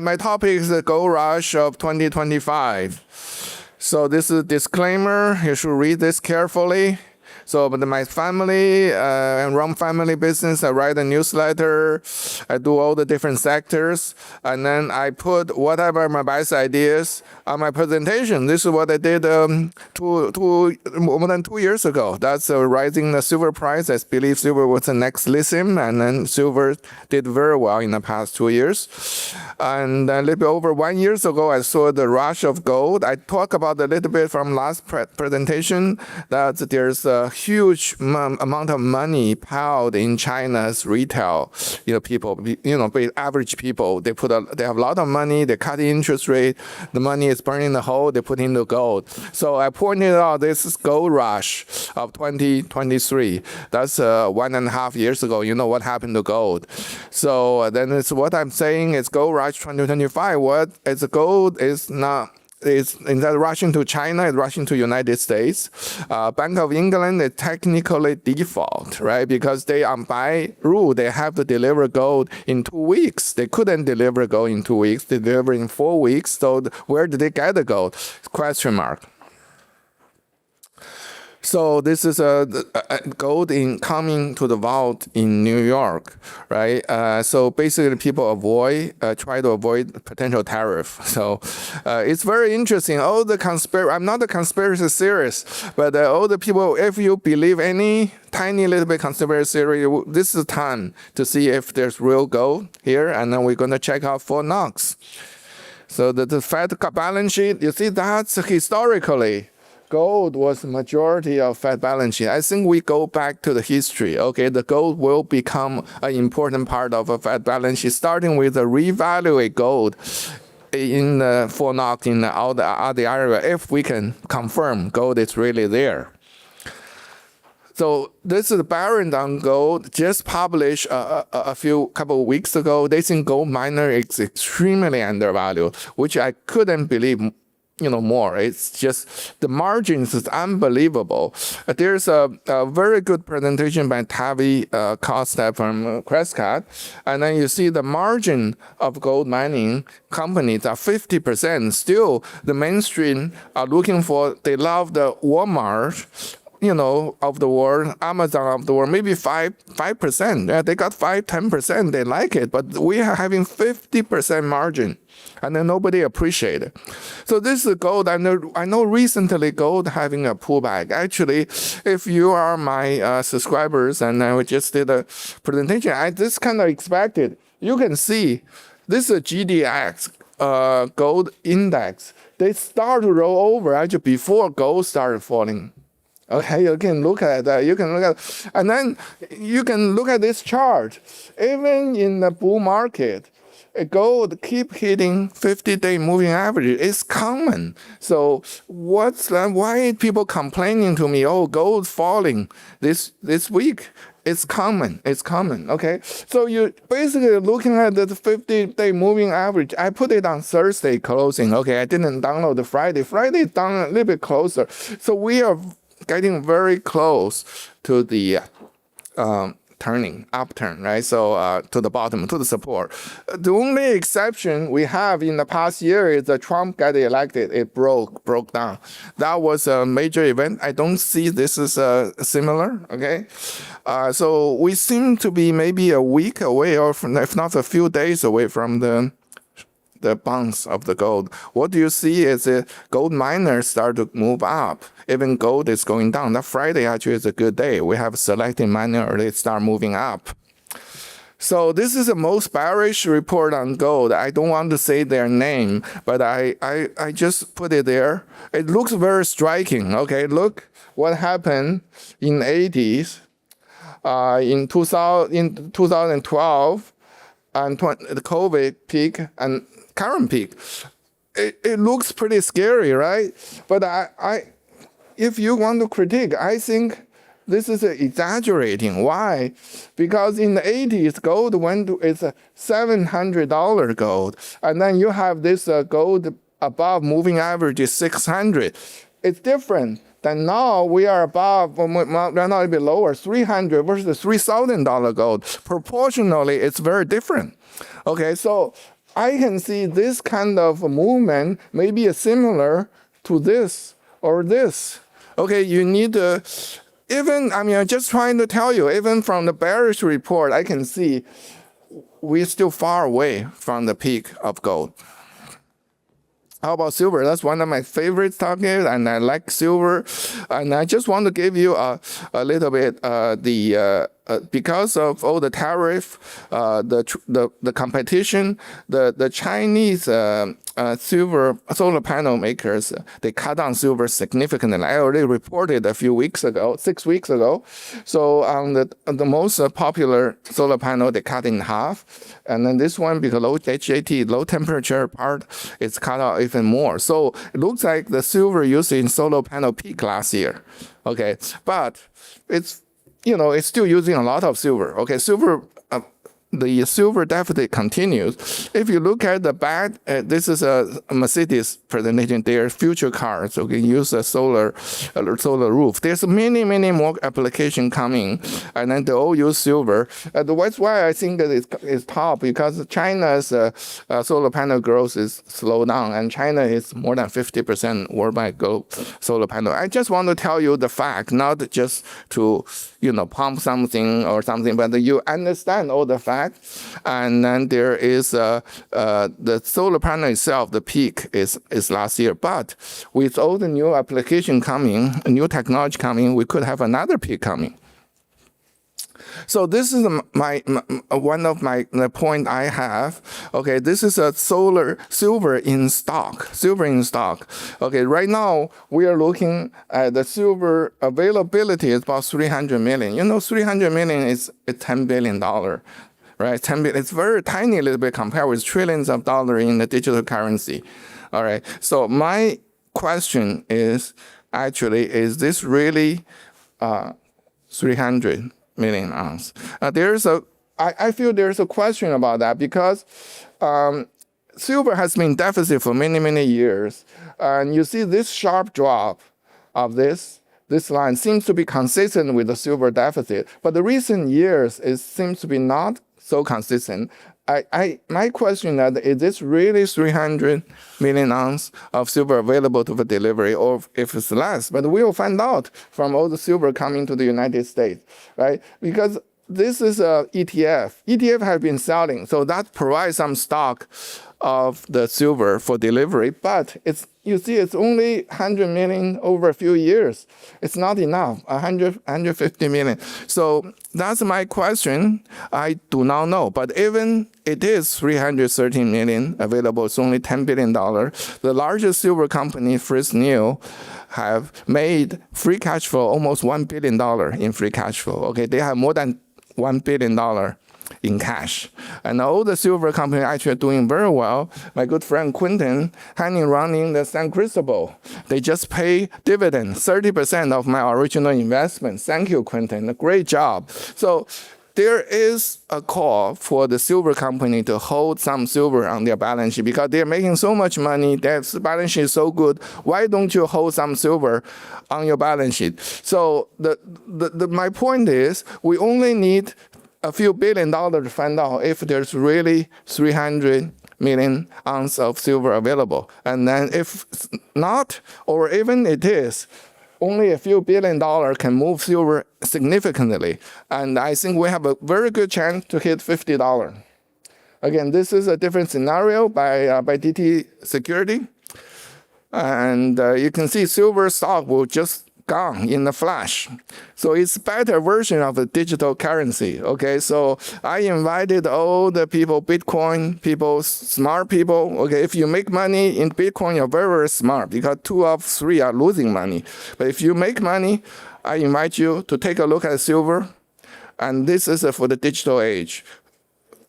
my topic is the gold rush of 2025. So this is a disclaimer. You should read this carefully. So, but my family and run family business. I write a newsletter. I do all the different sectors, and then I put whatever my best ideas on my presentation. This is what I did more than 2 years ago. That's rising the silver price. I believe silver was the next lithium, and then silver did very well in the past 2 years. And a little bit over 1 year ago, I saw the rush of gold. I talked about a little bit from last presentation that there's a huge amount of money piled in China's retail. People, average people, they have a lot of money. They cut the interest rate. The money is burning the hole. They put into gold. So I pointed out this is gold rush of 2023. That's 1.5 years ago. You know what happened to gold. So then it's what I'm saying is gold rush 2025. What is gold is not. Instead of rushing to China, it's rushing to United States. Bank of England is technically default, right? Because they, by rule, they have to deliver gold in 2 weeks. They couldn't deliver gold in 2 weeks. They deliver in 4 weeks. So where did they get the gold? Question mark. So this is a gold coming to the vault in New York, right? So basically, people try to avoid potential tariff. So it's very interesting. I'm not a conspiracy theorist, but all the people, if you believe any tiny little bit conspiracy theory, this is time to see if there's real gold here, and then we're going to check out Fort Knox. So the Fed balance sheet, you see that's historically. Gold was the majority of Fed balance sheet. I think we go back to the history. Okay, the gold will become an important part of a Fed balance sheet, starting with the reevaluate gold in the Fort Knox, in all the other area, if we can confirm gold is really there. So this is Barron on gold, just published a couple of weeks ago. They think gold miner is extremely undervalued, which I couldn't believe. More. It's just the margins is unbelievable. There's a very good presentation by Tavi Kostek from Crescat, and then you see the margin of gold mining companies are 50%. Still, the mainstream are looking for. They love the Walmart. Of the world, Amazon of the world, maybe 5%. Yeah, they got 10%. They like it, but we are having 50% margin, and then nobody appreciate it. So this is gold. I know recently gold having a pullback. Actually, if you are my subscribers, and I just did a presentation, I just kind of expected. You can see this is a GDX gold index. They start to roll over actually before gold started falling. Okay, you can look at that. And then you can look at this chart. Even in the bull market, gold keep hitting 50-day moving average. It's common. So why people complaining to me? Oh, gold falling this week. It's common. Okay. So you basically looking at the 50-day moving average. I put it on Thursday closing. Okay, I didn't download the Friday. Friday down a little bit closer. So we are getting very close to the upturn, right? So to the bottom, to the support. The only exception we have in the past year is that Trump got elected. It broke down. That was a major event. I don't see this is similar. Okay, so we seem to be maybe a week away, or if not a few days away from the bounce of the gold. What do you see is gold miners start to move up. Even gold is going down. That Friday actually is a good day. We have selected miner, they start moving up. So this is the most bearish report on gold. I don't want to say their name, but I just put it there. It looks very striking. Okay, look what happened in 80s, in 2012, and the COVID peak and current peak. It looks pretty scary, right? But if you want to critique, I think this is exaggerating. Why? Because in the 80s, gold went to it's $700 gold, and then you have this gold above moving average is 600. It's different. Then now we are above, we're not a bit lower, 300 versus $3,000 gold. Proportionally, it's very different. Okay, so I can see this kind of movement may be similar to this or this. Okay, you need to, I'm just trying to tell you, even from the bearish report, I can see we're still far away from the peak of gold. How about silver? That's one of my favorite targets, and I like silver. And I just want to give you a little bit because of all the tariff, the competition, the Chinese solar panel makers, they cut down silver significantly. I already reported a few weeks ago, 6 weeks ago. So on the most popular solar panel, they cut in half. And then this one, because low HJT, low temperature part, it's cut out even more. So it looks like the silver used in solar panel peak last year. Okay, but it's still using a lot of silver. Okay, the silver deficit continues. If you look at the back, this is a Mercedes presenting their future cars. So you can use a solar roof. There's many more applications coming, and then they all use silver. That's why I think that it's top, because China's solar panel growth is slowed down, and China is more than 50% worldwide solar panel. I just want to tell you the fact, not just to pump something or something, but you understand all the facts. And then there is the solar panel itself, the peak is last year. But with all the new application coming, new technology coming, we could have another peak coming. So this is one of the point I have. Okay, this is a silver in stock. Okay, right now we are looking at the silver availability is about 300 million. 300 million is $10 billion. Right, 10 billion. It's very tiny, a little bit compared with trillions of dollars in the digital currency. All right. So my question is, actually, is this really 300 million ounce? I feel there's a question about that, because silver has been deficit for many years, and you see this sharp drop of this line seems to be consistent with the silver deficit, but the recent years it seems to be not so consistent. My question is this really 300 million ounce of silver available for delivery, or if it's less? But we will find out from all the silver coming to the United States, right? Because this is a ETF. ETF have been selling, so that provides some stock of the silver for delivery. But it's only 100 million over a few years. It's not enough. 150 million. So that's my question. I do not know. But even it is 313 million available, it's only $10 billion. The largest silver company, Fresnel, have made free cash flow almost $1 billion in free cash flow. Okay, they have more than $1 billion in cash. And all the silver companies actually are doing very well. My good friend Quentin, running the San Cristobal, they just pay dividend, 30% of my original investment. Thank you, Quentin. A great job. So there is a call for the silver company to hold some silver on their balance sheet, because they're making so much money, their balance sheet is so good. Why don't you hold some silver on your balance sheet? So my point is, we only need a few $1 billion to find out if there's really 300 million ounces of silver available. And then if not, or even it is, only a few $1 billion can move silver significantly. And I think we have a very good chance to hit $50. Again, this is a different scenario by DT Security. And you can see silver stock will just gone in a flash. So it's better version of a digital currency. Okay, so I invited all the people, Bitcoin people, smart people. Okay, if you make money in Bitcoin, you're very smart, because 2 of 3 are losing money. But if you make money, I invite you to take a look at silver. And this is for the digital age.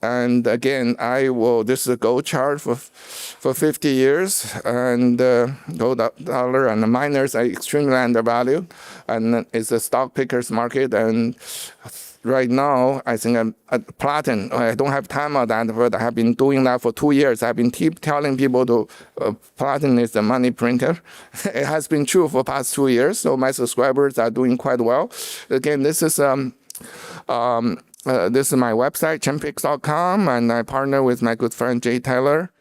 And again, this is a gold chart for 50 years, and gold dollar and the miners are extremely undervalued, and it's a stock pickers market. And right now, I think I'm at platinum. I don't have time on that, but I have been doing that for 2 years. I've been telling people to platinum is the money printer. It has been true for the past 2 years, so my subscribers are doing quite well. Again, this is This is my website, chenpix.com, and I partner with my good friend Jay Taylor.